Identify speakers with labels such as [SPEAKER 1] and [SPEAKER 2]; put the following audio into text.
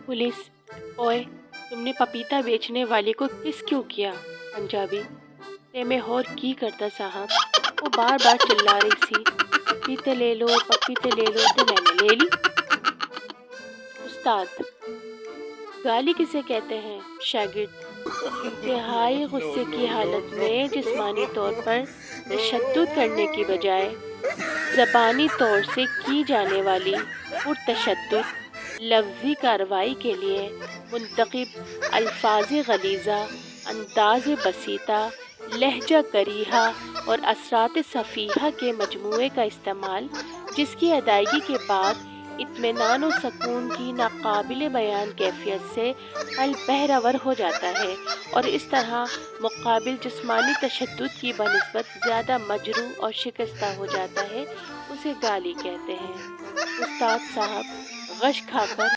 [SPEAKER 1] Police, ओए तुमने पपीता बेचने वाले को किस क्यों किया? पंजाबी, ते मैं होर की करता साहब, वो बार बार चिल्ला रही सी, पपीते ले लो तो मैंने ले ली। उस्ताद, गाली किसे कहते हैं? शागिर्द, इंतहाई गुस्से की हालत में जिस्मानी तौर पर तशद्दुद करने की बजाय ज़बानी तौर से की जाने वाली पुरतशद्दुद लफ्ज़ी कार्रवाई के लिए मुंतखब अल्फाज़ गलीज़ा, अंदाज़ बसीता, लहजा करीहा और असरात सफ़ीहा के मजमूए का इस्तेमाल, जिसकी अदायगी के बाद इत्मीनान व सकून की नाकाबिल बयान कैफियत से कल्ब बहरावर हो जाता है और इस तरह मुकाबिल जिस्मानी तशद्दुद की बनिस्बत ज़्यादा मजरूह और शिकस्ता हो जाता है, उसे गाली कहते हैं। उस्ताद साहब गश खाकर